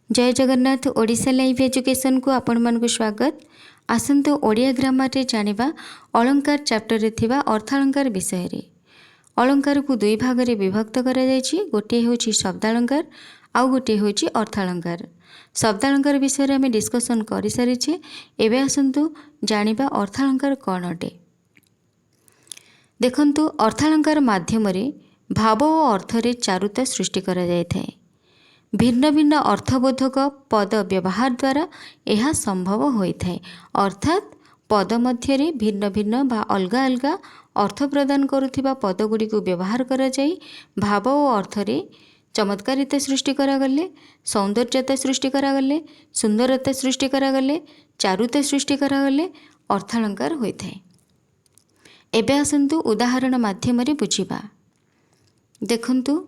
जय Jagannath. Odisha live education को आपण मानक स्वागत। आसंतु ओडिया ग्रामर रे जानिबा अलंकार चैप्टर रे थिबा अर्थालंकार विषय रे। अलंकार को दुई भाग रे विभक्त करा जायछि। गोटे होछि शब्दालंकार आउ गोटे होछि अर्थालंकार। शब्दालंकार विषय रे हम डिस्कशन करि सारिछे। एबे आसंतु जानिबा अर्थालंकार कोन अटे। देखंतु अर्थालंकार माध्यम रे भाव और अर्थ रे चारुता सृष्टि करा जाय थाए। भिन्न भिन्न अर्थबोधक पद व्यवहार द्वारा यह संभव होता है। अर्थात पद मध्य भिन्न भिन्न बा अलगा अलगा अर्थ प्रदान करुथिबा पदगुड़ी को व्यवहार करा जाई भाव और अर्थ रे चमत्कारिता सृष्टि करागले, सौंदर्यता सृष्टि करागले, सुंदरता सृष्टि करागले, चारुता सृष्टि करागले अर्थालंकार होता है। एबे आसंतु उदाहरण माध्यम रे बुझिबा। देखंतु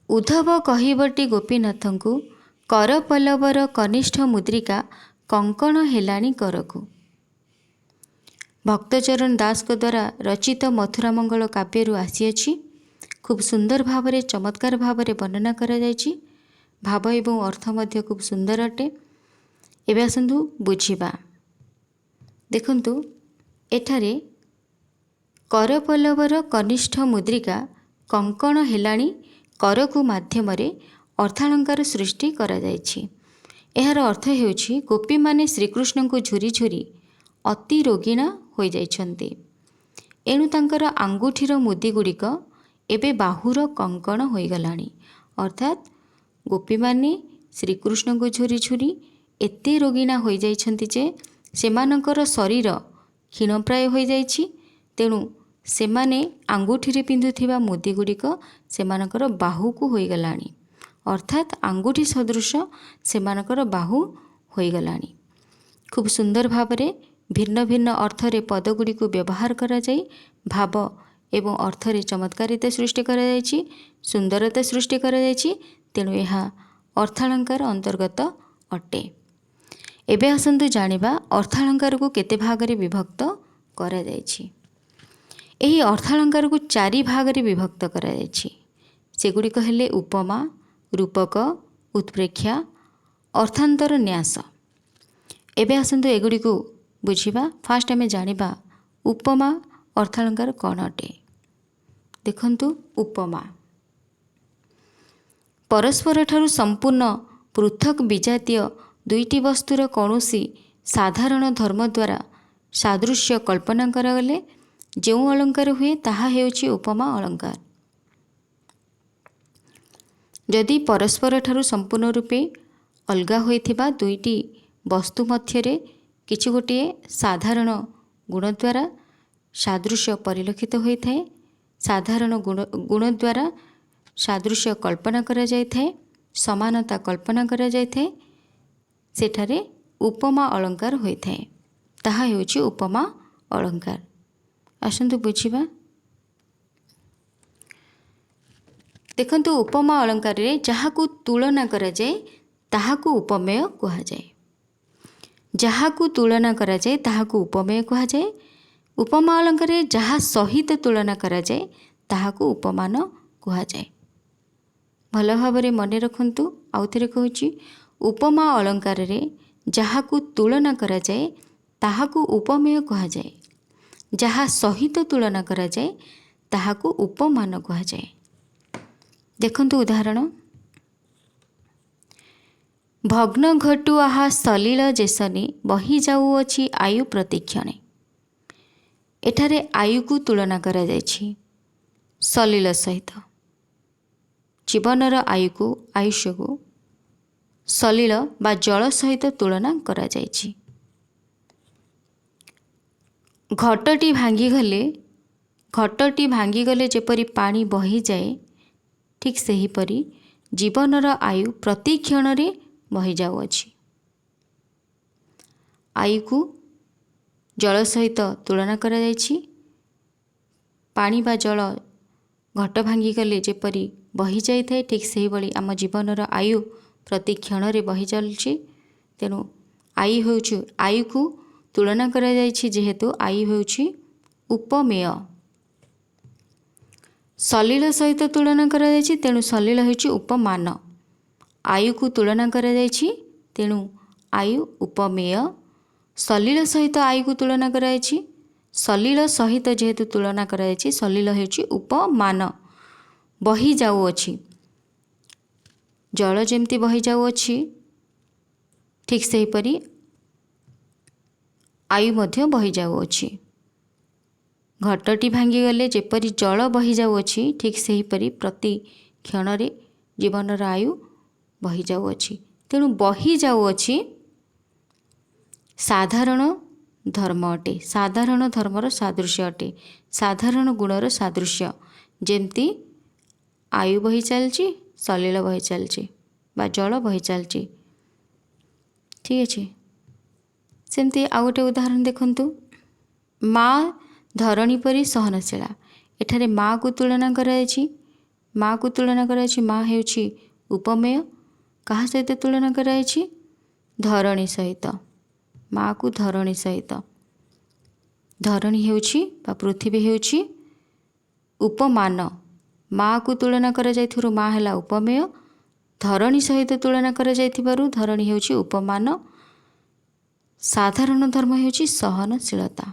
उद्धव कहिबटी गोपीनाथंकु कर पल्लवर कनिष्ठ मुद्रिका कंकण हेलाणी करकु। भक्तचरण दास को द्वारा रचित मथुरा मंगल काव्यरु आसीअछि। खूब सुंदर भावरे चमत्कार भावरे वर्णना करा जायछि। भाव एवं अर्थ मध्य खूब सुंदर अटे। एबे आसंतु बुझिबा। देखंतु एठारे कर पल्लवर कनिष्ठ मुद्रिका कंकण हेलाणी करकु माध्यम अर्थालंकार सृष्टि करा जायछि। एहार अर्थ हेउछि गोपी माने श्रीकृष्ण को झुरी झुरी अति रोगिणा होई जाइछन्ति। एणु तांकर आंगुठीर मुदी गुड़िक एबे बाहुर कंकण होई गलाणी। अर्थात गोपी माने श्रीकृष्ण को झुरी झुरी एते रोगिणा होई जाइछन्ति जे सेमानकर शरीर क्षीणप्राय होई जाइछि। तेणु सेमाने आंगुठी पिंधुथिबा मुदी गुड़िक सेमानकर बाहु को होई गलाणी। अर्थात आंगुठी सदृश सेमानकर बाहु होई गलाणी। खूब सुंदर भावरे भिन्न भिन्न अर्थरे पदगुड़ी को व्यवहार करा जाई भाव एवं अर्थरे चमत्कारिता सृष्टि करा जायछि, सुंदरता सृष्टि करा जायछि। तेणु यह अर्थालंकार अंतर्गत अटे। एबे आसंतु जानिबा अर्थालंकार को केते भागरे विभक्त करा जायछि। एही अर्थालंकार को चारि भागरे विभक्त करा जायछि। सेगुड़िक हेले उपमा, रूपक, उत्प्रेक्षा, अर्थांतर न्यास। एबे आसंतु एगुड़ी को बुझिबा। फास्ट आमे जानिबा उपमा अर्थालंकार कौन अटे। देखंतु उपमा परस्पर ठारू संपूर्ण पृथक विजातीय दुईटी वस्तुर कौनसी साधारण धर्म द्वारा सादृश्य कल्पना करागले जो अलंकार हुए ताहा हेउछि उपमा अलंकार। जदि परस्पर ठारू संपूर्ण रूपे अलगा होइथिबा दुईटी वस्तु मध्यरे किछि गोटिए साधारण गुण द्वारा सादृश्य परिलक्षित होइथाए, साधारण गुण द्वारा सादृश्य कल्पना करा जायथाए, समानता कल्पना करा जायथाए, सेठारे उपमा अलंकार होइथाए। ताहा हेउछि उपमा अलंकार। आसंतु बुझिबा। देखंतु उपमा अलंकार रे जहाकू तुलना करा जाए ताहाकू उपमेय कहा जाए। जहाकू तुलना करा जाए ताहाकू उपमेय कहा जाए। उपमा अलंकार रे जहा सहित तुलना करा जाए ताहाकू उपमान कहा जाए। भल भाबरे मने रखंतु। आउ थरे कहूछि उपमा अलंकार रे जहाकू तुलना करा जाए ताहाकू उपमेय कहा जाए। जहा सहित तुलना करा जाए ताहाकू उपमान कहा जाए। देखंतु उदाहरण। भग्न घटु आहा सलील जेसने बही जाउअछि आयु प्रतीक्षणे। एठारे आयु को तुलना करा जायछि सलील सहित। जीवनर आयु को आयुष्य को सलील बा जल सहित तुलना करा जायछि। घटटी भांगीगले जेपरी पानी बही जाए ठीक सेहीपरि जीवनर आयु प्रति क्षण रे बही जाउअछि। आयु को जल सहित तुलना करा जायछि। पानी बा जल घट भांगीगले जेपरी बही जाइथाए ठीक सेही भली आम जीवनर आयु प्रति क्षण रे बही चलछि। तेणु आयु को तुलना करा जायछि जेहेतु आयु हेउछि उपमेय। सलील सहित तुलना करा जायछि तेणु सलील हेउछि उपमान। आयु को तुलना कराଯାଇଛି तेणु आयु उपमेय। सलिल सहित आयु को तुलना कराଯାଇଛି, सलिल सहित जेहेतु तुलना कराଯାଇଛି सलिल ହେଉଛି उपमान। बही जाऊअछि, जल जेमती बही जाऊअछि ठीक सेहीपरि आयु मध्य बही जाऊअछि। घटटी भांगीगले जेपरि जल बही जाऊअछि ठीक सेहीपरि प्रति क्षण जीवनर आयु बही जाऊअछि। तेणु बही जाऊअछि साधारण धर्म अटे, साधारण धर्मर सादृश्य अटे, साधारण गुणर सादृश्य। जेमती आयु बही चलछि, सलिल बही चलछि बा जल बही चलछि। ठीक अच्छे, सेमती आउ गोटे उदाहरण देखंतु। माँ धरणी परी सहनशीला। एठारे माँ को तुलना कराଯାଇଛି, माँ को तुलना कराଯାଇଛି। माँ हेउछि उपमेय। कहा सहित तुलना कराଯାଇଛି? धरणी सहित। माँ को धरणी सहित। धरणी हेउछि बा पृथ्वी हेउछि उपमान। माँ को तुलना कराଯାଇथिबारु माँ ହେଲା उपमेय। धरणी सहित तुलना कराଯାଇथिबारु धरणी हेउछि उपमान। साधारण धर्म हेउछि सहनशीलता।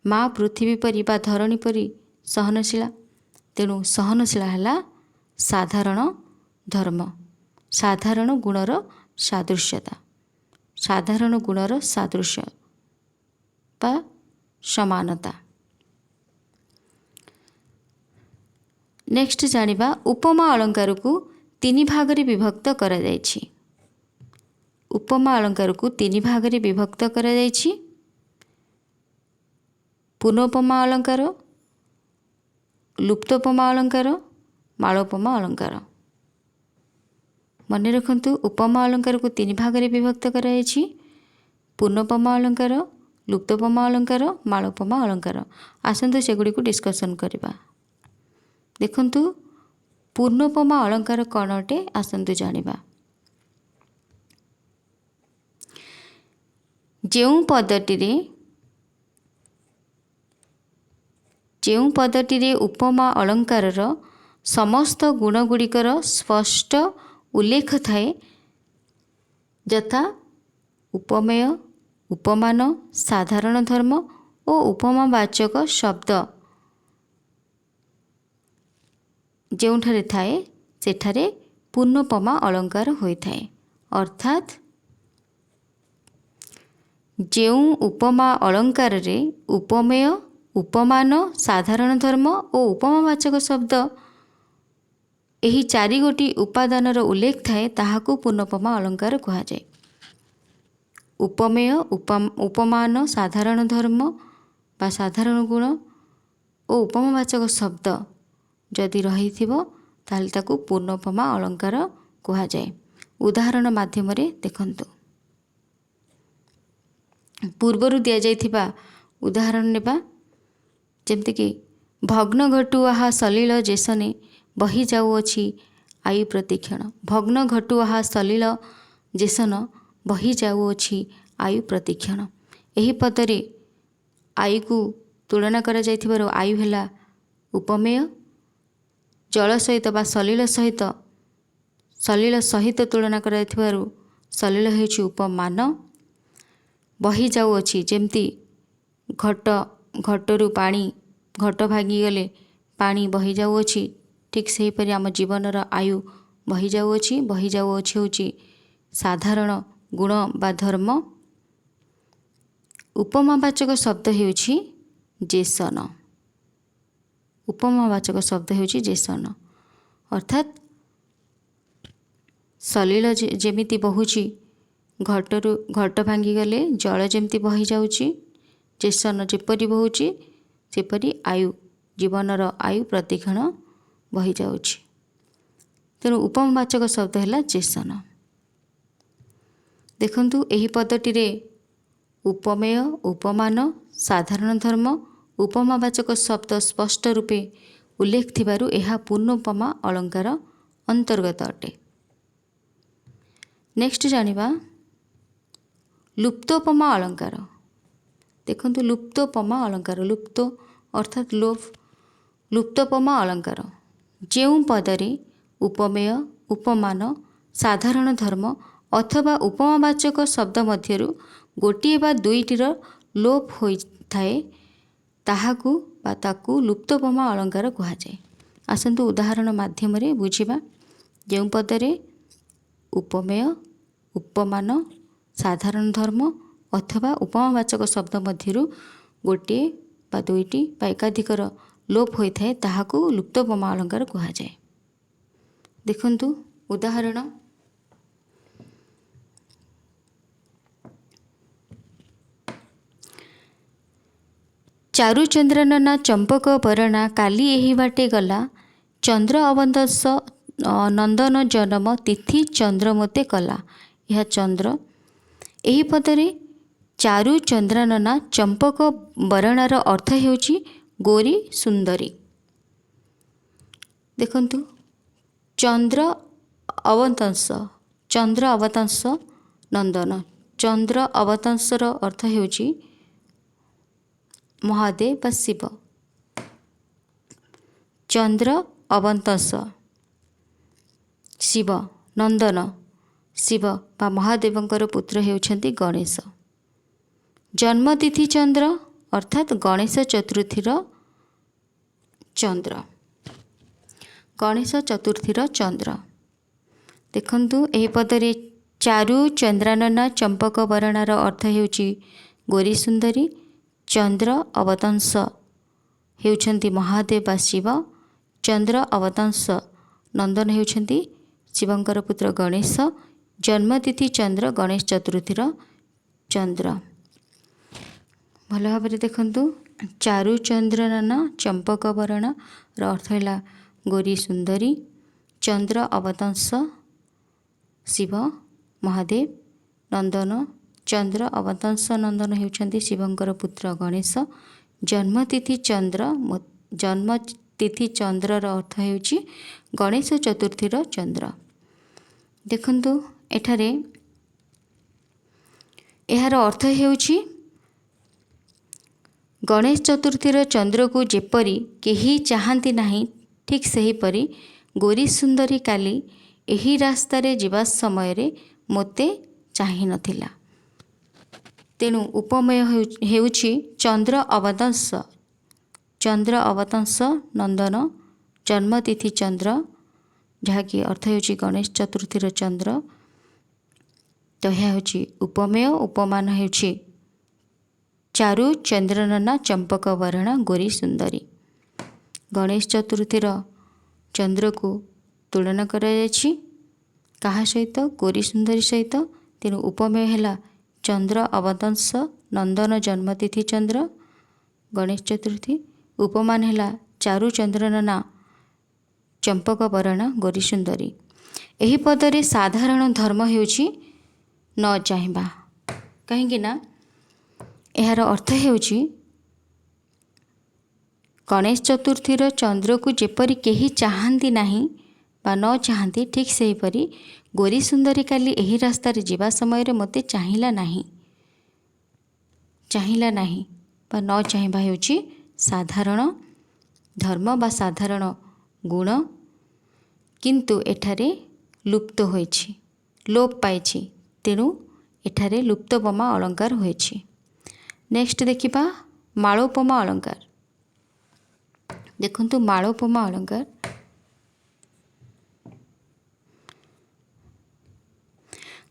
माँ पृथ्वी परी बा धरणी परी सहनशीला, तेणु सहनशीला है साधारण धर्म, साधारण गुणर सादृश्यता, साधारण गुणर सादृश्य बा समानता। नेक्स्ट जानिबा उपमा अलंकार को तीन भाग रे विभक्त करा जायछि। उपमा अलंकार को तीन भाग रे विभक्त करा जायछि। पूर्णोपमा अलंकार, लुप्तोपमा अलंकार, मालोपमा अलंकार। मन रखंतु उपमा अलंकार को तीन भाग रे विभक्त करा जायछि। पूर्णोपमा अलंकार, लुप्तोपमा अलंकार, मालोपमा अलंकार। आसंतु सेगुडी को डिस्कशन करबा। देखंतु पूर्णोपमा अलंकार कौन अटे आसंतु जानिबा। जेउ पदटी उपमा अलंकार समस्त गुण गुड़िकर स्पष्ट उल्लेख थाए, यथा उपमेय, उपमान, साधारण धर्म और उपमावाचक शब्द जोठारे थाए सेठारे पूर्णोपमा अलंकार होइथाए। अर्थात जेउ उपमा अलंकार रे उपमेय, उपमान, साधारण धर्म और उपमावाचक शब्द एही चारि गोटी उपादानर उल्लेख थाए ताहाकू पूर्णोपमा अलंकार कहा जाए। उपमेय, उपमान, साधारण धर्म बा साधारण गुण और उपमावाचक शब्द जदि रही ताहले ताकू पूर्णोपमा अलंकार कहा जाए। उदाहरण माध्यम रे देखंतु। पूर्वरु दिया जाइथिबा उदाहरण नेबा, जेमति कि भग्न घटुआहा सलिल जेसने बही जाऊअछि आयु प्रतिक्षण। भग्न घटुआहा सलिल जेसन बही जाऊअछि आयु प्रतिक्षण। एही पदरे आयु को तुलना करा जाइथिबारो आयु हेला उपमेय। जल सहित बा सलिल सहित तुलना करा जाइथिबारो सलिल हेउछि उपमान। बही जाऊअछि जेमती घटरू पानी, घट भांगी गले पानी बही जाऊअछि ठीक सेहीपरि आम जीवनर आयु बही जाऊअछि। बही जाऊअछि होछि साधारण गुण बा धर्म। उपमावाचक शब्द हेउछि जेसन। उपमावाचक शब्द हेउछि जेसन। अर्थात सलिल जेमिति बहुछि, घट भांगी गले जल जेमती बही जाउछि, जेसन जेपरि बहुछि सेपरि आयु, जीवनर आयु प्रतिक्षण बही जाउछि। तेणु उपमावाचक शब्द है जेसन। देखंतु एही पदटी रे उपमेय, उपमान, साधारण धर्म, उपमावाचक शब्द स्पष्ट रूपे उल्लेख थिबारु एहा पूर्णोपमा अलंकार अंतर्गत अटे। नेक्स्ट जानिबा लुप्तोपमा अलंकार। देखंतु लुप्तोपमा अलंकार, लुप्त अर्थात लोप, लुप्तोपमा अलंकार। जेउ पदरे उपमेय, उपमान साधारण धर्म अथवा उपमावाचक शब्द मध्यरु गोटिए बा दुईटीर लोप होइथाए ताहाकू बा ताकू लुप्तोपमा अलंकार कुहाଯାଏ। आसन्तु उदाहरण माध्यम बुझिबा। जो पदरे उपमेय उपमान साधारण धर्म अथवा उपमावाचक शब्द मध्यरु गोटे बा दुईटी बा एकाधिकर लोप होइथाए ताहाकू लुप्तोपमा अलंकार कुहाଯାଏ। देखंतु उदाहरण चारुचंद्र नना चंपक बरणा काली एही बाटे गला चंद्र अवंतस नंदन जन्म तिथि चंद्र मते कला। यह चंद्र एही पदरे चारुचंद्र नना चंपक बरणार अर्थ हेउची गोरी सुंदरी। देखंतु चंद्र अवतंस नंदन चंद्र अवतंसर अर्थ हेउची महादेव बा शिव। चंद्र अवतंस शिव नंदन शिव बा महादेवंकर पुत्र हेउछंती गणेश। जन्मतिथि चंद्र अर्थात गणेश चतुर्थीर चंद्र गणेश चतुर्थीर चंद्र। देखंतु एही पदरे चारु चंद्रानना चंपक बरणार अर्थ हेउची गोरी सुंदरी। चंद्र अवतंस हेउछंती महादेव बा शिव। चंद्र अवतंस नंदन हेउछंती शिवंकर पुत्र गणेश। जन्मतिथि चंद्र गणेश चतुर्थीर चंद्र। भल भाव देखंतु चारुचंद्र नना चंपक बरण अर्थ है गोरी सुंदरी। चंद्र अवतंस शिव महादेव नंदन चंद्र अवतंस नंदन हेउछंती शिवंकर पुत्र गणेश। जन्मतिथि चंद्रर अर्थ हेउची गणेश चतुर्थीर चंद्र। देखंतु एठारे एहार अर्थ हेउची गणेश चतुर्थीर चंद्र को जेपरी केही चाहती नहीं ठीक सेहीपरि गोरी सुंदरी काली एही रास्तारे जीवा समय रे मोते चाहि नथिला। तेणु उपमेय हेउची चंद्र अवतंस नंदन जन्मतिथि चंद्र जहाँकि अर्थ हेउची गणेश चतुर्थीर चंद्र। तो यह हेउची उपमेय उपमान हेउची चारु चंद्रनना चंपक वर्ण गोरी सुंदरी। गणेश चतुर्थीर चंद्र को तुलना करा जायछि काहा सहित गोरी सुंदरी सहित। तेणु उपमेय है चंद्र अवतंस नंदन जन्मतिथि चंद्र गणेश चतुर्थी। उपमान है चारु चंद्रनना चंपक वर्ण गोरी सुंदरी। एही पदरे साधारण धर्म हेउछि न चाहिबा कहीं ना यार अर्थ हेउछि गणेश चतुर्थीर चंद्र को जेपरी केही चाहती नहीं बा न चाहती ठीक सेहीपरि गोरी सुंदरी काली एही रास्ता रे जीवा समय रे मते चाहिला नहीं बा न चाहिबा हेउछि साधारण धर्म बा साधारण गुण किंतु एठारे लुप्त होइछि लोप पाइछि। तेणु एठारे लुप्तोपमा अलंकार होइछि। नेक्स्ट देखिबा मालोपमा अलंकार। देखंतु मालोपमा अलंकार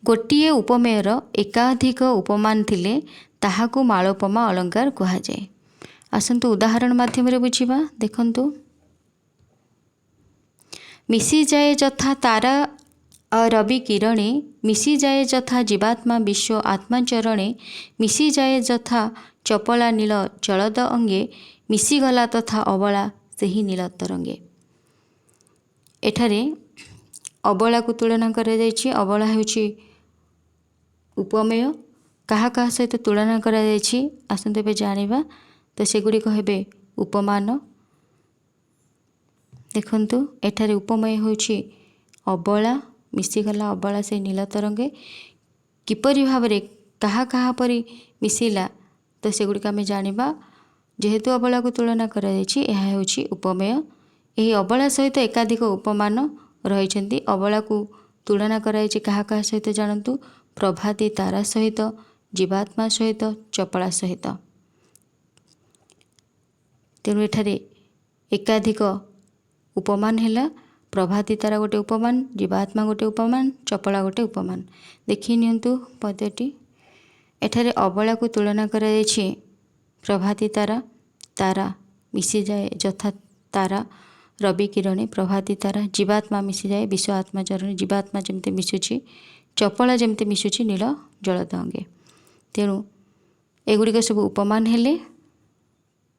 गोटिए उपमेयर एकाधिक उपमान थिले ताहाकू मालोपमा अलंकार कहा जाए। आसंतु उदाहरण माध्यम रे बुझिबा। देखंतु मिसी जाए जथा तारा रवि किरणे मिसी जाए जथा जीवात्मा विश्व आत्मा चरणे मिसी जाए जथा चपला नील जलद अंगे मिसीगला तथा अबला सही नील तरंगे। एठारे अबला को तुलना करा जायछि। अबला हेउछि उपमेय कहा कहा सहित तुलना करा जायछि आसंतु एबे जानिबा। तो सेगुडी हेबे उपमान। देखंतु एठारे उपमेय होउछि अबला मिसीगला अबला से नील तरंगे किपरि भाव रे कहा कहा परि मिसिला तो सेगुडी आमे जानिबा। जेहेतु अबला को तुलना करा जायछि एहा हेउछि उपमेय। एही अबला सहित एकाधिक उपमान रही। अबला को तुलना कराई क्या क्या सहित जानतु, प्रभाती तारा सहित, जीवात्मा सहित, चपला सहित। तेणु एठारे एकाधिक उपमान है। प्रभाती तारा गोटे उपमान, जीवात्मा गोटे उपमान, चपला गोटे उपमान। देखि नियंतु पद्यटी। एठारे अबला को तुलना कराई प्रभाती तारा, तारा मिसी जाए यथा तारा रवि किरणे, प्रभाती तारा। जीवात्मा मिसी जाए विश्व आत्मा चरण, जीवात्मा जमती मिशुची, चपला जमती मिशुची नील जलदंगे। तेणु एगुड़िक सब उपमान हेले।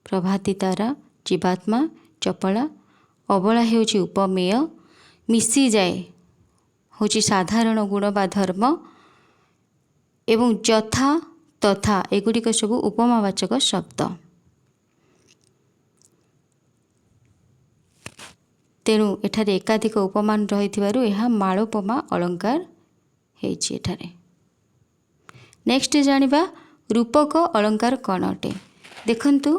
प्रभाती तारा, जीवात्मा, चपला। अबला हेउची उपमेय, मिसी जाए होची साधारण गुण बा धर्म, एवं यथा तथा एगुड़िक सब उपमावाचक शब्द। तेणु एठारे एकाधिक उपमान रही मालोपमा अलंकार हेछि एठारे। नेक्स्ट जानिबा रूपक अलंकार कौन अटे। देखंतु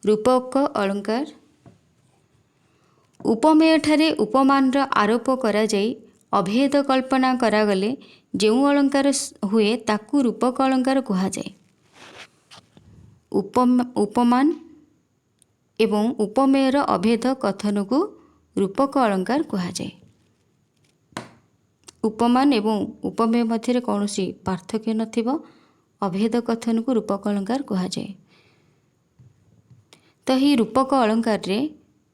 रूपक अलंकार उपमेय ठारे उपमान आरोप करा जाई अभेद कल्पना करागले जो अलंकार हुए ताकू रूपक अलंकार कहा जाए। उपमान एवं उपमेयर अभेद कथन को रूपक अलंकार कहा जाए। उपमान एवं उपमेय मध्य कौन सी पार्थक्य नथिबो, अभेद कथन को रूपक अलंकार कहा जाए। तो ही रूपक अलंकार रे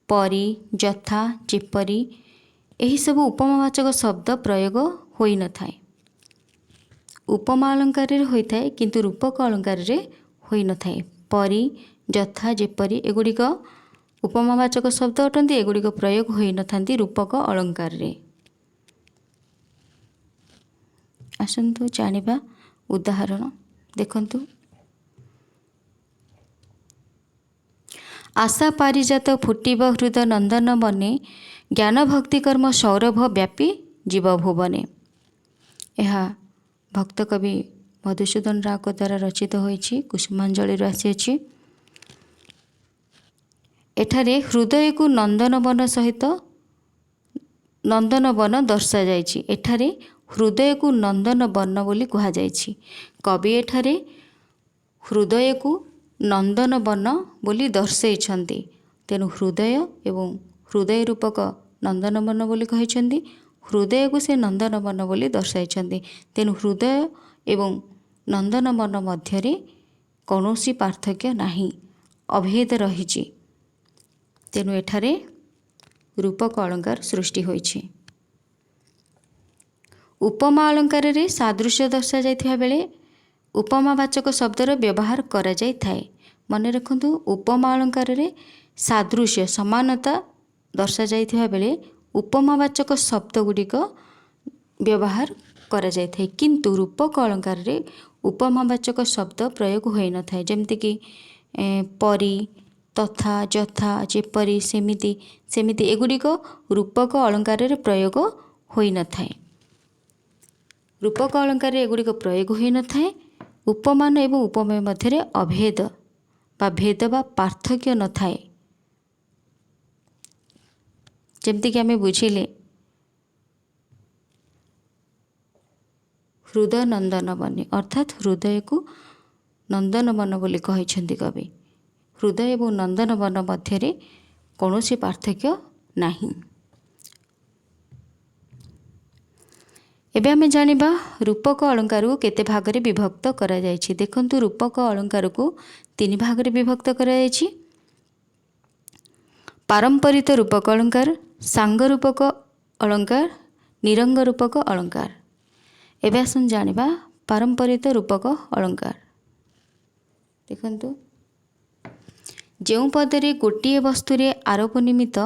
परी, यथा, जेपरी यही सब उपमावाचक शब्द प्रयोग होई न थाए। उपमा अलंकार रे होई थाए किंतु रूपक अलंकार रे होई न थाए। परी, यथा, जेपरी एगुड़िक उपमावाचक शब्द अटंती, एगुड़िक प्रयोग होई न थांती रूपक अलंकार रे। आसंतु जानिबा उदाहरण देखंतु। आशा पारिजात फुटिब हृद नंदन बने, ज्ञान भक्ति कर्म सौरभ व्यापी जीव भुवने। यह भक्त कवि मधुसूदन राव को द्वारा रचित होइछि, कुसुमांजलि आसी। एठारे हृदय को नंदन वन सहित नंदन वन दर्शा जाइछि। एठारे हृदय को नंदन वन बोली कहा जाइछि। कवि एठारे हृदय को नंदन वन बोली दर्शाइछन्ति। तेणु हृदय एवं हृदय रूपक नंदन वन बोली कहिछन्ति, हृदय को से नंदन वन बोली दर्शाइछन्ति। तेणु हृदय एवं नंदन वन मध्यरे कौनसी पार्थक्य नाही, अभेद रहिछि। तेणु एठारे रूपक अलंकार सृष्टि होइछि। उपमा अलंकार रे सादृश्य दर्शा जाइथिबा बेले उपमावाचक शब्दर व्यवहार करा जाय थाए। मन रखंतु उपमा अलंकार रे सादृश्य समानता दर्शा जाइथिबा बेले उपमावाचक शब्द गुड़िक व्यवहार करा जाय थाए, किंतु रूपक अलंकार रे उपमावाचक शब्द प्रयोग होई न थाए। जेमति कि परी, तथा, यथा, जेपरी, सेमिति सेमिति एगुड़िक रूपक अलंकार रे प्रयोग होई न थाए। रूपक अलंकार एगुड़िक प्रयोग होई न थाए। उपमान एवं उपमेय मध्य अभेद बा भेद बा पार्थक्य न थाए। जेमति कि आमे बुझिले हृदय नंदन बने, अर्थात हृदय को नंदन वन बोली कहिछन्ति कवि। हृदय एवं नंदन वन मध्य कौनसी पार्थक्य नाही। एबे आमे जानिबा रूपक अलंकार को केते भाग रे विभक्त करा जायछि। देखंतु रूपक अलंकार को तीन भाग रे विभक्त करा जायछि। पारंपरिक रूपक अलंकार, सांग रूपक अलंकार, निरंग रूपक अलंकार। एबे आसन जानिबा पारंपरिक रूपक अलंकार। देखंतु जेउ पदरे गोटिए वस्तुरे आरोप निमित्त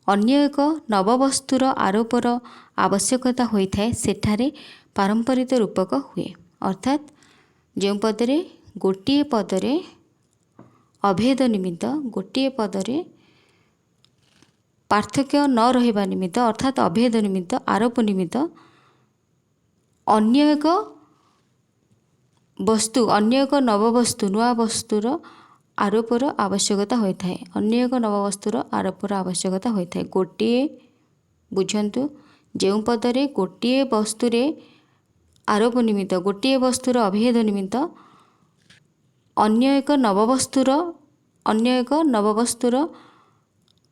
अन्य एक नववस्तुर आरोपर आवश्यकता होइथाए सेठारे पारंपरिक रूपक हुए। अर्थात जो पदरे गोटिए पदरे अभेद निमित्त गोटिए पदरे पार्थक्य न रहिबा निमित्त अर्थात अभेद निमित्त आरोप निमित्त अन्य एक वस्तु अन्य एक नववस्तु नुआ वस्तुर आरोपर आवश्यकता होता है। अन्य एक नववस्तुर आरोपर आवश्यकता होता है। गोटिए बुझंतु जो पदरे गोटिए वस्तुरे आरोप निमित्त गोटिए वस्तुर अभेद निमित्त अन्य एक नववस्तुर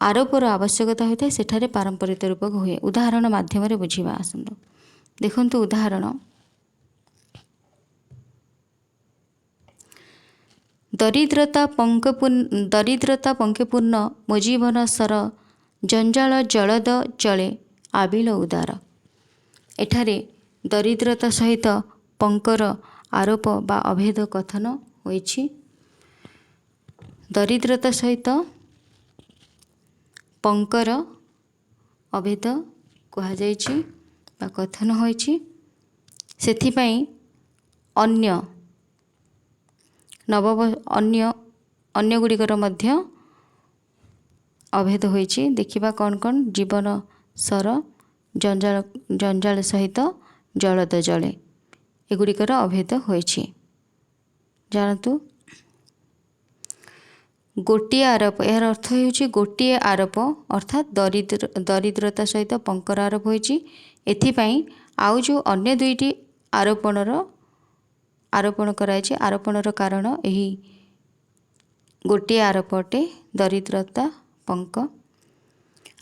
आरोपर आवश्यकता होता है सेठारे पारंपरिक रूपक हुए। उदाहरण माध्यम बुझा आसतु देखंतु उदाहरण दरिद्रता पंकेपूर्ण मो जीवन सर जंजाल जलद चले आबिल उदार। एठारे दरिद्रता सहित पंकर आरोप बा अभेद कथन होइछि। दरिद्रता सहित पंकर अभेद कुहाଯାଇଛି बा कथन होइछि। सेथिପାଇଁ अन्य अन्य गुड़िकर मध्य अभेद होइछि। देखिबा कौन कौन जीवन सर जंजाल सहित जलद जले एगुड़िकर अभेद होइछि। जानतु गोटिए आरोप यार अर्थ होउछि गोटिए आरोप अर्थात दरिद्रता सहित पंकर आरोप होइछि। एथिପାଇଁ आउ जो अन्य दुईटी आरोपण कराइछि आरोपणर कारण यही गोटिए आरोप अटे दरिद्रता पंक।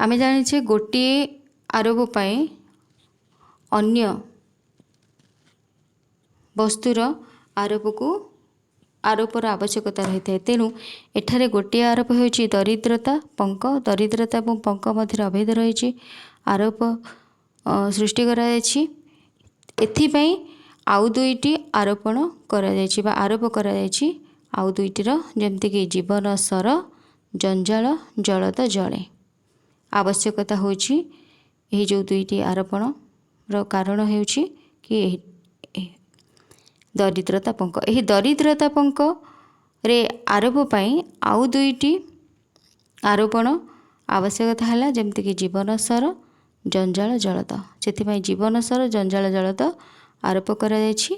आमे जानिछे गोटिए आरोप पाई अन्य वस्तुर आरोपर आवश्यकता रही है। तेणु एठारे गोटिए आरोप होइछि दरिद्रता पंक। दरिद्रता और पंक मध्य अभेद रही आरोप सृष्टि कराଯାଇଛି। एथिପାଇଁ आउ दुईटी आरोपण कराଯାଇଛି बा आरोप कराଯାଇଛି आउ दुईटीर जेमतिक जीवन सर जंजाल जलद जले। आवश्यकता होछि यही जो दुईटी आरोपण रो कारण होछि कि दरिद्रता पंक। यही दरिद्रता पंक रे आरोप पाई आउ दुईटी आरोपण आवश्यकता है जमतीक जीवन सर जंजाल जलद। से जीवन सर जंजाल जलद आरोप कराଯାଇଛି।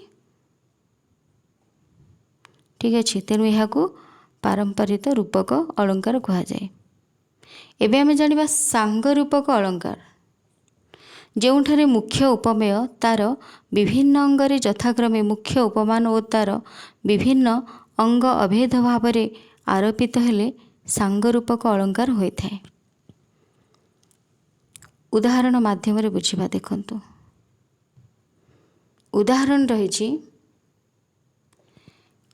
ठीक अच्छे तेणु यहाँ पारंपरिक रूपक अलंकार कहुए। एबे आमे जानिबा सांग रूपक अलंकार जोठारे मुख्य उपमेय तार विभिन्न अंगरे यथाक्रमे मुख्य उपमान और तार विभिन्न अंग अभेद भाव में आरोपित हेले सांग रूपक अलंकार होता है। उदाहरण माध्यम बुझा देखंतु। उदाहरण रही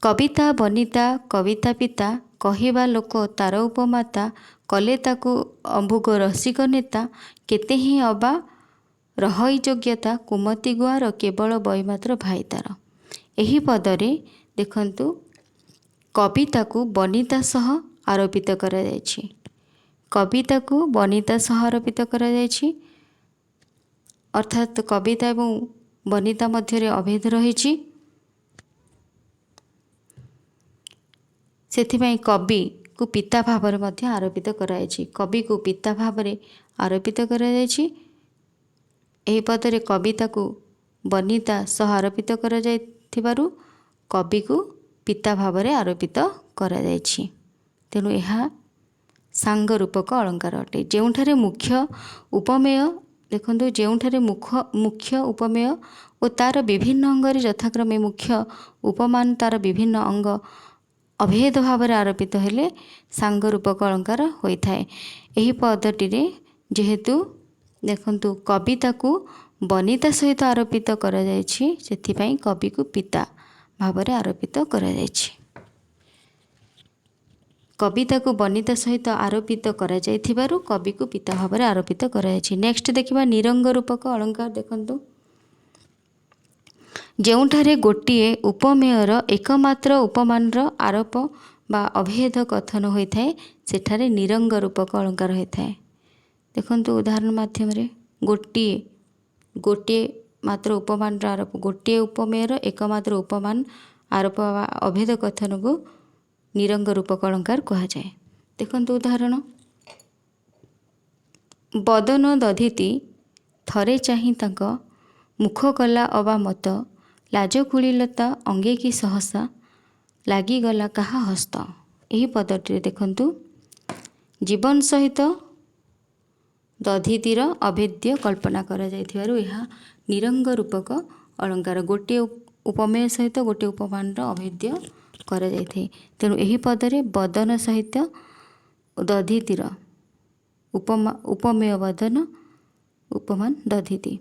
कविता बनिता कविता पिता कहिबा लोक तार उपमाता कले ताकू अम्भुग रसिक नेता केते ही अबा रही योग्यता कुमति गुआर केवल बईमात्र भाई तार। यही पदरे देखंतु कविता को बनिता सह आरोपित करा जायछि। कविता को बनिता सह आरोपित करा जायछि अर्थात कविता एवं बनिता मध्य अभेद रही। सेथिପାଇଁ कवि को पिता भाव में आरोपित कराଯାଇଛି। कवि को पिता भाव में आरोपित कराଯାଇଛି। एही पदरे कविता को बनिता सह आरोपित करा जायथिबारु कवि को पिता भाव में आरोपित करा जायछि। तेणु यह सांग रूपक अलंकार अटे। जोठारे मुख्य उपमेय देखंतु जोठारे मुख्य उपमेय और तार विभिन्न अंगरे यथाक्रमे मुख्य उपमान तार विभिन्न अंग अभेद भाव में आरोपित हेले सांग रूपक अलंकार होता है। यही पदटी जेहेतु देखंतु कविता को बनिता सहित आरोपित करा जायछि सेथिପାଇଁ कवि को पिता भाव में आरोपित करा जायछि। कविता को बनिता सहित आरोपित करा जायथिबारु कवि को पिता भाव में आरोपित करा जायछि। नेक्स्ट देखिबा निरंग रूपक अलंकार देखंतु। जोठारे गोटिए उपमेयर एकमात्र उपमान आरोप बा अभेद कथन होता है सेठारे निरंग रूपक अलंकार होता है। देखंतु उदाहरण माध्यम गोटिए मात्र उपमान आरोप गोटिए उपमेयर एकमात्र उपमान आरोप अभेद कथन को निरंग रूपक अलंकार कहुए। देखंतु उदाहरण बदन दधिति थरे चाही तांक मुख कला अबा मत लाज खुलिलता अंगे की सहसा लागिगला कहा हस्त। ଏହି ପଦଟିରେ ଦେଖନ୍ତୁ ଜୀବନ ସହିତ ଦଧିତିର ଅଭେଦ୍ୟ କଳ୍ପନା କରାଯାଇଥିବାରୁ ଏହା ନିରଙ୍ଗ ରୂପକ ଅଳଙ୍କାର। ଗୋଟିଏ ଉପମେୟ ସହିତ ଗୋଟିଏ ଉପମାନର ଅଭେଦ୍ୟ କରାଯାଇଥାଏ। ତେଣୁ ଏହି ପଦରେ ବଦନ ସହିତ ଦଧିତିର ଉପମେୟ ବଦନ ଉପମାନ ଦଧିତି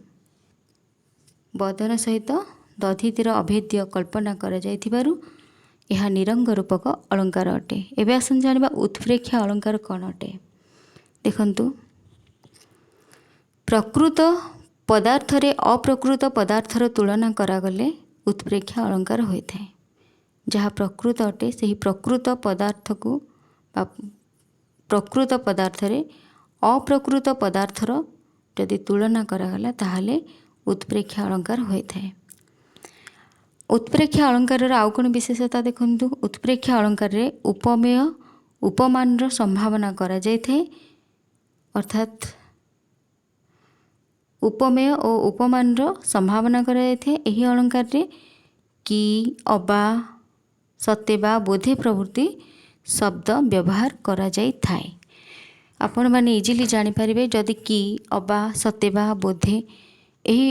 ବଦନ ସହିତ ଦଧିତିର ଅଭେଦ୍ୟ କଳ୍ପନା କରାଯାଇଥିବାରୁ ଏହା ନିରଙ୍ଗ ରୂପକ ଅଳଙ୍କାର ଅଟେ। ଏବେ ଆସନ୍ତୁ ଜାଣିବା ଉତ୍ପ୍ରେକ୍ଷା ଅଳଙ୍କାର କ'ଣ ଅଟେ। ଦେଖନ୍ତୁ ପ୍ରକୃତ ପଦାର୍ଥରେ ଅପ୍ରକୃତ ପଦାର୍ଥର ତୁଳନା କରାଗଲେ ଉତ୍ପ୍ରେକ୍ଷା ଅଳଙ୍କାର ହୋଇଥାଏ। ଯାହା ପ୍ରକୃତ ଅଟେ ସେହି ପ୍ରକୃତ ପଦାର୍ଥକୁ ବା ପ୍ରକୃତ ପଦାର୍ଥରେ ଅପ୍ରକୃତ ପଦାର୍ଥର ଯଦି ତୁଳନା କରାଗଲା ତାହେଲେ ଉତ୍ପ୍ରେକ୍ଷା ଅଳଙ୍କାର ହୋଇଥାଏ। ଉତ୍ପ୍ରେକ୍ଷା ଅଳଙ୍କାରର ଆଉ କ'ଣ ବିଶେଷତା ଦେଖନ୍ତୁ। ଉତ୍ପ୍ରେକ୍ଷା ଅଳଙ୍କାରରେ ଉପମେୟ ଉପମାନର ସମ୍ଭାବନା କରାଯାଇଥାଏ। ଅର୍ଥାତ୍ ଉପମେୟ ଓ ଉପମାନର ସମ୍ଭାବନା କରାଯାଇଥାଏ। ଏହି ଅଳଙ୍କାରରେ କି, ଅବା, ସତେ ବା ବୋଧେ ପ୍ରଭୃତି ଶବ୍ଦ ବ୍ୟବହାର କରାଯାଇଥାଏ। ଆପଣମାନେ ଇଜିଲି ଜାଣିପାରିବେ ଯଦି କି, ଅବା, ସତେ ବା, ବୋଧେ ଏହି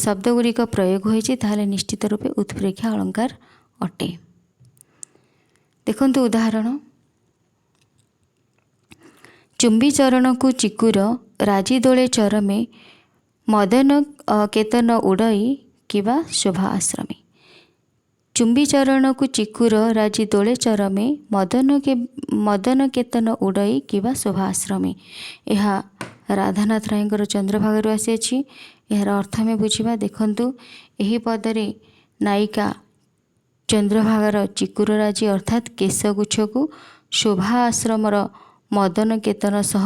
ଶବ୍ଦ ଗୁଡ଼ିକ ପ୍ରୟୋଗ ହୋଇଛି ତାହେଲେ ନିଶ୍ଚିତ ରୂପେ ଉତ୍ପ୍ରେକ୍ଷା ଅଳଙ୍କାର ଅଟେ। ଦେଖନ୍ତୁ ଉଦାହରଣ ଚୁମ୍ବି ଚରଣକୁ ଚିକୁର ରାଜି ଦୋଳେ ଚରମେ ମଦନ କେତନ ଉଡ଼ଇ କିବା ଶୋଭା ଆଶ୍ରମେ। ଚୁମ୍ବି ଚରଣକୁ ଚିକୁର ରାଜି ଦୋଳେ ଚରମେ ମଦନ କେତନ ଉଡ଼ଇ କିବା ଶୋଭା ଆଶ୍ରମେ। ଏହା ରାଧାନାଥ ରାୟଙ୍କର ଚନ୍ଦ୍ରଭାଗାରୁ ଆସିଅଛି। ଏହାର ଅର୍ଥ ଆମେ ବୁଝିବା। ଦେଖନ୍ତୁ ଏହି ପଦରେ ନାୟିକା ଚନ୍ଦ୍ରଭାଗାର ଚିକୁର ରାଜି ଅର୍ଥାତ୍ କେଶଗୁଚ୍ଛକୁ ଶୋଭା ଆଶ୍ରମର ମଦନ କେତନ ସହ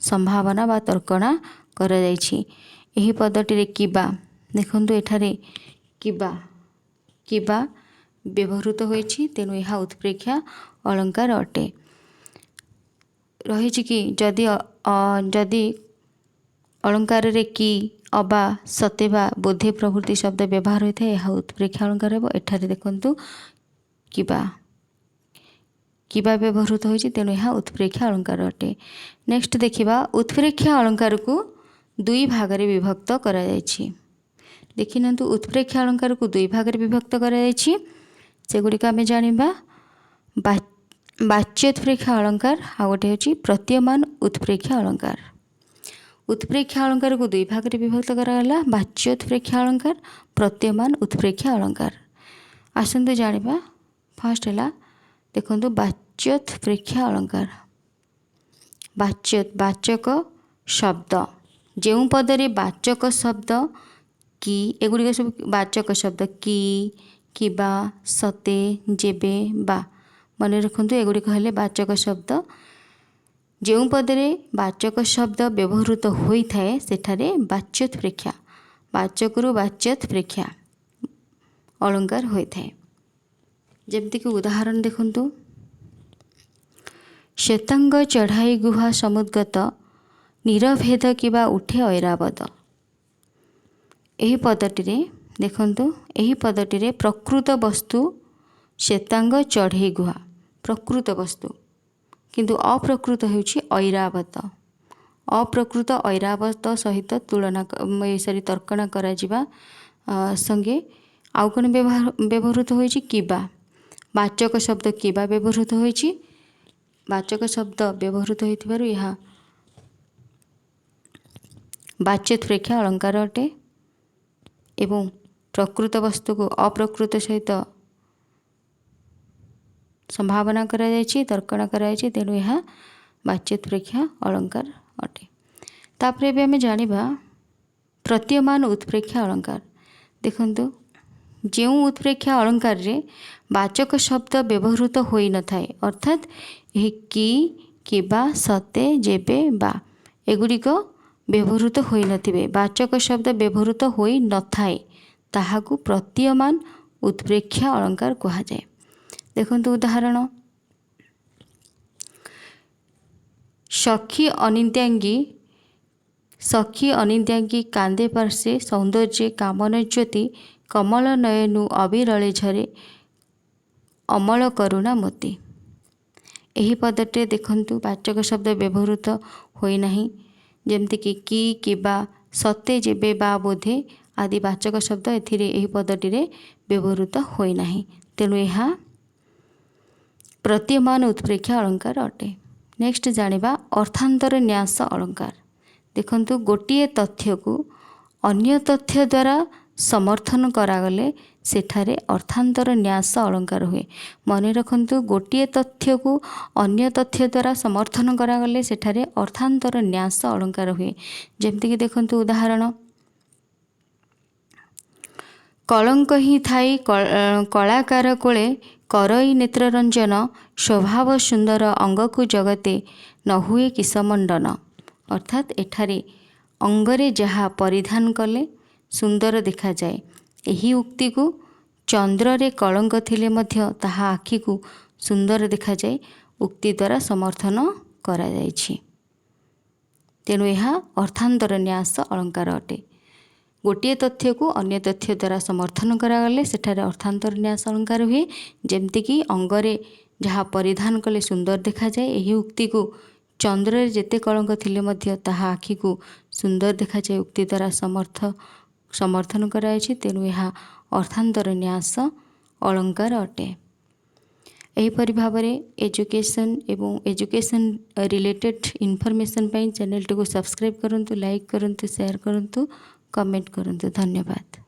ସମ୍ଭାବନା ବା ତର୍କଣା କରାଯାଇଛି। ଏହି ପଦଟିରେ କିବା ଦେଖନ୍ତୁ ଏଠାରେ କିବା ବ୍ୟବହୃତ ହୋଇଛି। ତେଣୁ ଏହା ଉତ୍ପ୍ରେକ୍ଷା ଅଳଙ୍କାର ଅଟେ। ରହିଛି କି ଯଦି ଅଳଙ୍କାରରେ କି, ଅବା, ସତେ ବା, ବୋଧେ ପ୍ରଭୃତି ଶବ୍ଦ ବ୍ୟବହାର ହୋଇଥାଏ ଏହା ଉତ୍ପ୍ରେକ୍ଷା ଅଳଙ୍କାର ହେବ। ଏଠାରେ ଦେଖନ୍ତୁ କିବା ବ୍ୟବହୃତ ହୋଇଛି ତେଣୁ ଏହା ଉତ୍ପ୍ରେକ୍ଷା ଅଳଙ୍କାର ଅଟେ। ନେକ୍ସଟ ଦେଖିବା ଉତ୍ପ୍ରେକ୍ଷା ଅଳଙ୍କାରକୁ ଦୁଇ ଭାଗରେ ବିଭକ୍ତ କରାଯାଇଛି। ଦେଖିନିଅନ୍ତୁ ଉତ୍ପ୍ରେକ୍ଷା ଅଳଙ୍କାରକୁ ଦୁଇ ଭାଗରେ ବିଭକ୍ତ କରାଯାଇଛି। ସେଗୁଡ଼ିକ ଆମେ ଜାଣିବା ବାଚ୍ୟୋତ୍ପ୍ରେକ୍ଷା ଅଳଙ୍କାର ଆଉ ଗୋଟେ ହେଉଛି ପ୍ରତୀୟମାନ ଉତ୍ପ୍ରେକ୍ଷା ଅଳଙ୍କାର। ଉତ୍ପ୍ରେକ୍ଷା ଅଳଙ୍କାରକୁ ଦୁଇ ଭାଗରେ ବିଭକ୍ତ କରାଗଲା ବାଚ୍ୟୋତ୍ପ୍ରେକ୍ଷା ଅଳଙ୍କାର ପ୍ରତୀୟମାନ ଉତ୍ପ୍ରେକ୍ଷା ଅଳଙ୍କାର। ଆସନ୍ତୁ ଜାଣିବା ଫାଷ୍ଟ ହେଲା ଦେଖନ୍ତୁ ବାଚ୍ୟୋତ୍ପ୍ରେକ୍ଷା ଅଳଙ୍କାର। ବାଚକ ଶବ୍ଦ ଯେଉଁ ପଦରେ ବାଚକ ଶବ୍ଦ କି ଏଗୁଡ଼ିକ ସବୁ ବାଚକ ଶବ୍ଦ କି, କିବା, ସତେ, ଯେବେ, ବା ମନେ ରଖନ୍ତୁ ଏଗୁଡ଼ିକ ହେଲେ ବାଚକ ଶବ୍ଦ। ଯେଉଁ ପଦରେ ବାଚକ ଶବ୍ଦ ବ୍ୟବହୃତ ହୋଇଥାଏ ସେଠାରେ ବାଚ୍ୟୋତ୍ପ୍ରେକ୍ଷା ବାଚକରୁ ବାଚ୍ୟୋତ୍ପ୍ରେକ୍ଷା ଅଳଙ୍କାର ହୋଇଥାଏ। ଯେମିତିକି ଉଦାହରଣ ଦେଖନ୍ତୁ ଶ୍ଵେତାଙ୍ଗ ଚଢ଼ାଇ ଗୁହା ସମୁଦ୍ଗତ ନିରଭେଦ କିବା ଉଠେ ଐରାବତ। ଏହି ପଦଟିରେ ଦେଖନ୍ତୁ ଏହି ପଦଟିରେ ପ୍ରକୃତ ବସ୍ତୁ ଶ୍ଵେତାଙ୍ଗ ଚଢ଼େଇ ଗୁହା ପ୍ରକୃତ ବସ୍ତୁ କିନ୍ତୁ ଅପ୍ରକୃତ ହେଉଛି ଐରାବତ। ଅପ୍ରକୃତ ଐରାବତ ସହିତ ତର୍କଣା କରାଯିବା ସଙ୍ଗେ ଆଉ କ'ଣ ବ୍ୟବହୃତ ହୋଇଛି କିବା ବାଚକ ଶବ୍ଦ କିବା ବ୍ୟବହୃତ ହୋଇଛି। ବାଚକ ଶବ୍ଦ ବ୍ୟବହୃତ ହୋଇଥିବାରୁ ଏହା ବାଚ୍ୟୋତ୍ପ୍ରେକ୍ଷା ଅଳଙ୍କାର ଅଟେ ଏବଂ ପ୍ରକୃତ ବସ୍ତୁକୁ ଅପ୍ରକୃତ ସହିତ ସମ୍ଭାବନା କରାଯାଇଛି ତର୍କଣା କରାଯାଇଛି ତେଣୁ ଏହା ବାଚ୍ୟୋତ୍ପ୍ରେକ୍ଷା ଅଳଙ୍କାର ଅଟେ। ତାପରେ ଏବେ ଆମେ ଜାଣିବା ପ୍ରତୀୟମାନ ଉତ୍ପ୍ରେକ୍ଷା ଅଳଙ୍କାର। ଦେଖନ୍ତୁ ଯେଉଁ ଉତ୍ପ୍ରେକ୍ଷା ଅଳଙ୍କାରରେ ବାଚକ ଶବ୍ଦ ବ୍ୟବହୃତ ହୋଇନଥାଏ ଅର୍ଥାତ୍ ଏହି କି, କିବା, ସତେ, ଯେବେ, ବା ଏଗୁଡ଼ିକ ବ୍ୟବହୃତ ହୋଇନଥିବେ ବାଚକ ଶବ୍ଦ ବ୍ୟବହୃତ ହୋଇନଥାଏ ତାହାକୁ ପ୍ରତୀୟମାନ ଉତ୍ପ୍ରେକ୍ଷା ଅଳଙ୍କାର କୁହାଯାଏ। ଦେଖନ୍ତୁ ଉଦାହରଣ ସଖୀ ଅନିନ୍ଦ୍ୟାଙ୍ଗୀ କାନ୍ଦେ ପାର୍ଶ୍ୱେ ସୌନ୍ଦର୍ଯ୍ୟ କାମନ ଜ୍ୟୋତି କମଳ ନୟନୁ ଅବିରଳେ ଝରେ ଅମଳ କରୁଣା ମୋତି। ଏହି ପଦଟିରେ ଦେଖନ୍ତୁ ବାଚକ ଶବ୍ଦ ବ୍ୟବହୃତ ହୋଇନାହିଁ, ଯେମିତିକି କି, କିବା, ସତେ, ଯେବେ, ବା, ବୋଧେ ଆଦି ବାଚକ ଶବ୍ଦ ଏଥିରେ ଏହି ପଦଟିରେ ବ୍ୟବହୃତ ହୋଇନାହିଁ। ତେଣୁ ଏହା ପ୍ରତୀୟମାନ ଉତ୍ପ୍ରେକ୍ଷା ଅଳଙ୍କାର ଅଟେ। ନେକ୍ସଟ ଜାଣିବା ଅର୍ଥାନ୍ତର ନ୍ୟାସ ଅଳଙ୍କାର। ଦେଖନ୍ତୁ ଗୋଟିଏ ତଥ୍ୟକୁ ଅନ୍ୟ ତଥ୍ୟ ଦ୍ୱାରା ସମର୍ଥନ କରାଗଲେ ସେଠାରେ ଅର୍ଥାନ୍ତର ନ୍ୟାସ ଅଳଙ୍କାର ହୁଏ। ମନେ ରଖନ୍ତୁ, ଗୋଟିଏ ତଥ୍ୟକୁ ଅନ୍ୟ ତଥ୍ୟ ଦ୍ୱାରା ସମର୍ଥନ କରାଗଲେ ସେଠାରେ ଅର୍ଥାନ୍ତର ନ୍ୟାସ ଅଳଙ୍କାର ହୁଏ। ଯେମିତିକି ଦେଖନ୍ତୁ ଉଦାହରଣ, କଳଙ୍କ ହିଁ ଥାଇ କଳାକାର କୋଳେ କରଇ ନେତ୍ରରଞ୍ଜନ, ସ୍ୱଭାବ ସୁନ୍ଦର ଅଙ୍ଗକୁ ଜଗତେ ନ ହୁଏ କିସମଣ୍ଡନ। ଅର୍ଥାତ୍ ଏଠାରେ ଅଙ୍ଗରେ ଯାହା ପରିଧାନ କଲେ ସୁନ୍ଦର ଦେଖାଯାଏ। ଏହି ଉକ୍ତିକୁ ଚନ୍ଦ୍ରରେ କଳଙ୍କ ଥିଲେ ମଧ୍ୟ ତାହା ଆଖିକୁ ସୁନ୍ଦର ଦେଖାଯାଏ ଉକ୍ତି ଦ୍ୱାରା ସମର୍ଥନ କରାଯାଇଛି। ତେଣୁ ଏହା ଅର୍ଥାନ୍ତର ନ୍ୟାସ ଅଳଙ୍କାର ଅଟେ। ଗୋଟିଏ ତଥ୍ୟକୁ ଅନ୍ୟ ତଥ୍ୟ ଦ୍ୱାରା ସମର୍ଥନ କରାଗଲେ ସେଠାରେ ଅର୍ଥାନ୍ତର ନ୍ୟାସ ଅଳଙ୍କାର ହୁଏ। ଯେମିତିକି ଅଙ୍ଗରେ ଯାହା ପରିଧାନ କଲେ ସୁନ୍ଦର ଦେଖାଯାଏ, ଏହି ଉକ୍ତିକୁ ଚନ୍ଦ୍ରରେ ଯେତେ କଳଙ୍କ ଥିଲେ ମଧ୍ୟ ତାହା ଆଖିକୁ ସୁନ୍ଦର ଦେଖାଯାଏ ଉକ୍ତି ଦ୍ୱାରା ସମର୍ଥନ କରାଯାଇଛି। ତେଣୁ ଏହା ଅର୍ଥାନ୍ତର ନ୍ୟାସ ଅଳଙ୍କାର ଅଟେ। ଏହିପରି ଭାବରେ ଏଜୁକେସନ୍ ଏବଂ ଏଜୁକେସନ୍ ରିଲେଟେଡ୍ ଇନଫର୍ମେସନ୍ ପାଇଁ ଚ୍ୟାନେଲଟିକୁ ସବସ୍କ୍ରାଇବ୍ କରନ୍ତୁ, ଲାଇକ୍ କରନ୍ତୁ, ସେୟାର କରନ୍ତୁ, କମେଣ୍ଟ କରନ୍ତୁ। ଧନ୍ୟବାଦ।